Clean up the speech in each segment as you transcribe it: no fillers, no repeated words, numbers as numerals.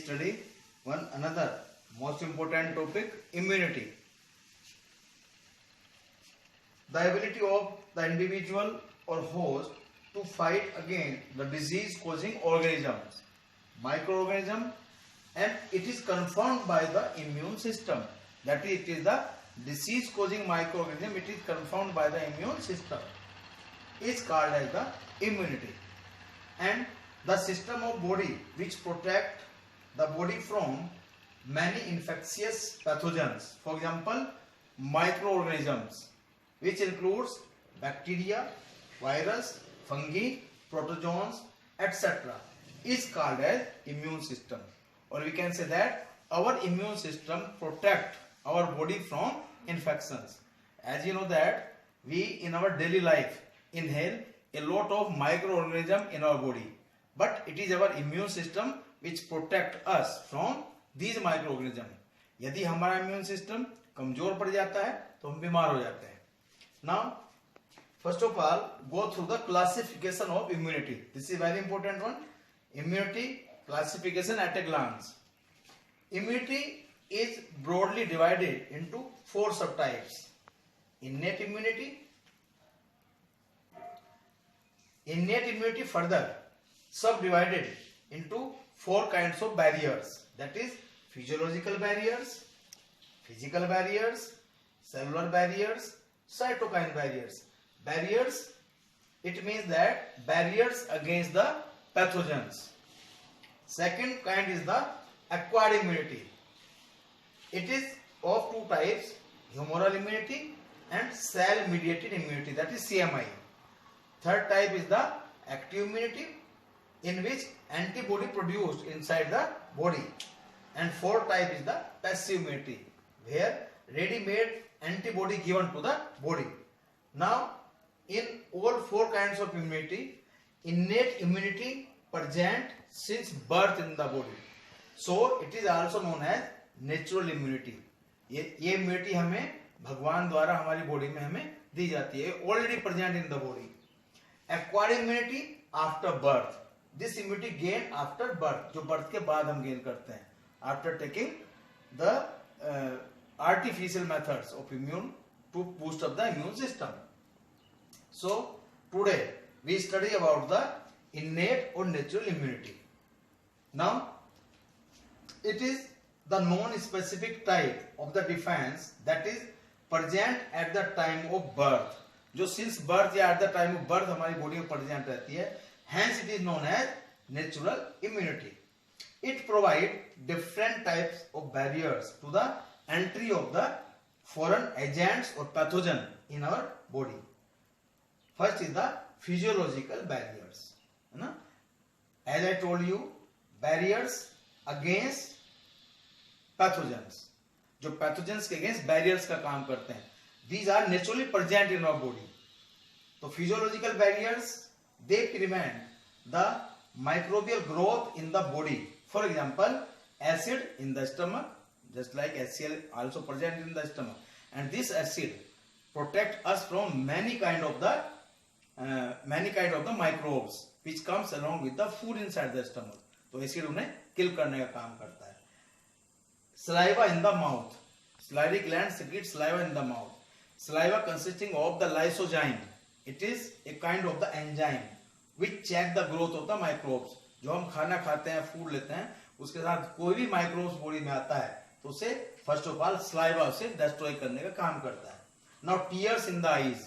study one another most important topic, immunity. The ability of the individual or host to fight against the disease causing organisms, microorganism, and it is confirmed by the immune system. That is, it is the disease causing microorganism, it is confirmed by the immune system, is called as the immunity. And the system of body which protect the body from many infectious pathogens, for example microorganisms, which includes bacteria, virus, fungi, protozoans, etc., is called as immune system. Or we can say that our immune system protect our body from infections. As you know that we in our daily life inhale a lot of microorganisms in our body, but it is our immune system which protect us from these microorganisms. यदि हमारा immune system कमजोर पड़ जाता है तो हम बीमार हो जाते हैं. Now, first of all, go through the classification of immunity. This is very important one. Immunity classification at a glance. Immunity is broadly divided into four subtypes. Innate immunity further subdivided into four kinds of barriers. That is physiological barriers, physical barriers, cellular barriers, cytokine barriers. Barriers, it means that barriers against the pathogens. Second kind is the acquired immunity. It is of two types, humoral immunity and cell mediated immunity, that is CMI. Third type is the active immunity, in which antibody produced inside the body. And fourth type is the passive immunity, where ready-made antibody given to the body. Now, in all four kinds of immunity, innate immunity present since birth in the body. So, it is also known as natural immunity. ये immunity हमें भगवान द्वारा हमारी body में हमें दी जाती है, already present in the body. Acquired immunity after birth. This immunity gain after birth, जो birth के बाद हम gain करते हैं, after taking the artificial methods of immune to boost up the immune system. So today we study about the innate or natural immunity. Now it is the non-specific type of the defense that is present at the time of birth. जो since birth या at the time of birth हमारी body में present रहती है, hence it is known as natural immunity. It provides different types of barriers to the entry of the foreign agents or pathogen in our body. First is the physiological barriers. As I told you, barriers against pathogens. जो pathogens के against barriers का काम करते हैं. These are naturally present in our body. So physiological barriers, they prevent the microbial growth in the body. For example, acid in the stomach, just like HCl also present in the stomach, and this acid protect us from many kind of the microbes which comes along with the food inside the stomach. तो acid उन्हें kill करने का काम करता है. Saliva in the mouth. Salivary gland secretes saliva in the mouth. Saliva consisting of the lysozyme. It is a kind of the enzyme which check the growth of the microbes. जो हम खाना खाते हैं, फूड लेते हैं, उसके साथ कोई भी माइक्रोब्स बॉडी में आता है तो उसे फर्स्ट ऑफ ऑल सलाइवा उसे डिस्ट्रॉय करने का काम करता है. Now tears in the eyes.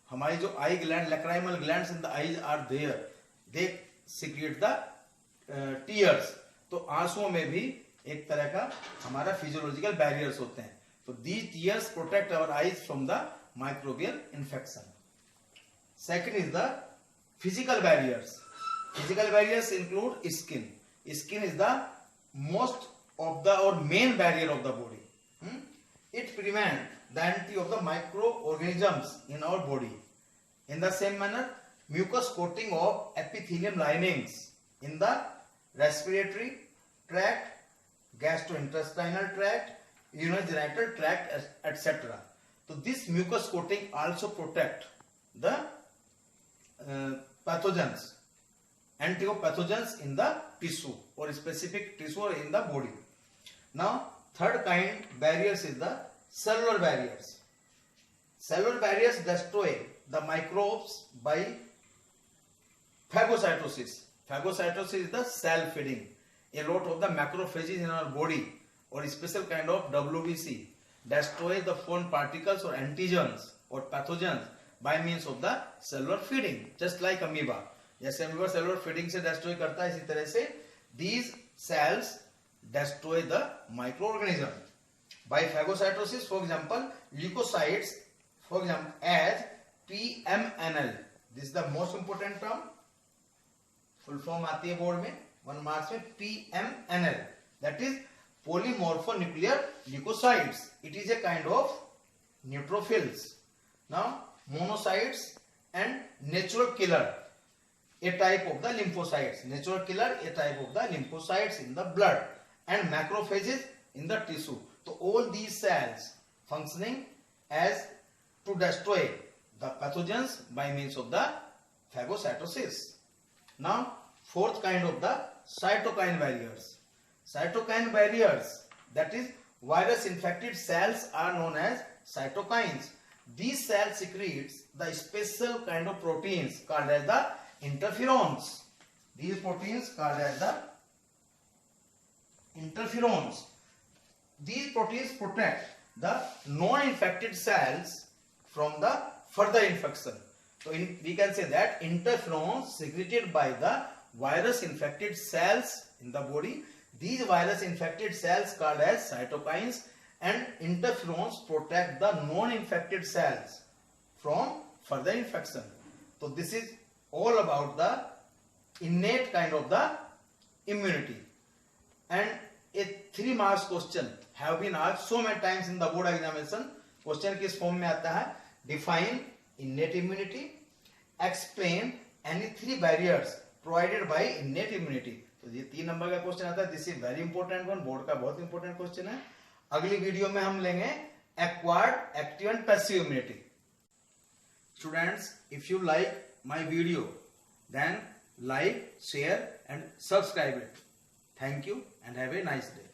हमारी जो eye gland, lacrimal glands in the eyes are there, they secrete the tears. तो आंसुओं में भी एक तरह का हमारा फिजियोलॉजिकल बैरियर्स होते हैं. तो these tears protect our eyes from the microbial infection. Second is the physical barriers. Physical barriers include skin. Skin is the most of the or main barrier of the body. It prevents the entry of the microorganisms in our body. In the same manner, mucous coating of epithelium linings in the respiratory tract, gastrointestinal tract, urogenital tract, etc. So this mucous coating also protect the pathogens antipathogens in the tissue or specific tissue or in the body. Now third kind barriers is the cellular barriers. Cellular barriers destroy the microbes by phagocytosis. Phagocytosis is the cell feeding. A lot of the macrophages in our body or a special kind of WBC destroy the foreign particles or antigens or pathogens by means of the cellular feeding, just like amoeba. जैसे amoeba cellular feeding से destroy करता है, इसी तरह से these cells destroy the microorganism by phagocytosis. For example, leukocytes, for example, as PMNL. This is the most important term. Full form आती है board में 1 marks में PMNL. That is polymorphonuclear leukocytes. It is a kind of neutrophils. Now monocytes and natural killer, a type of the lymphocytes. Natural killer, a type of the lymphocytes in the blood, and macrophages in the tissue. So all these cells functioning as to destroy the pathogens by means of the phagocytosis. Now fourth kind of the cytokine barriers. Cytokine barriers, that is virus infected cells, are known as cytokines. These cells secretes the special kind of proteins called as the interferons. These proteins called as the interferons. These proteins protect the non-infected cells from the further infection. So we can say that interferons secreted by the virus infected cells in the body. These virus infected cells called as cytokines, and interferons protect the non-infected cells from further infection. So this is all about the innate kind of the immunity. And a 3 marks question have been asked so many times in the board examination. Question किस form में आता है? Define innate immunity. Explain any 3 barriers provided by innate immunity. तो ये 3 number का question आता है. This is very important one, board का बहुत इंपॉर्टेंट क्वेश्चन है. अगली वीडियो में हम लेंगे acquired, active and passive immunity. Students, if you like my video then like, share and subscribe it. Thank you and have a nice day.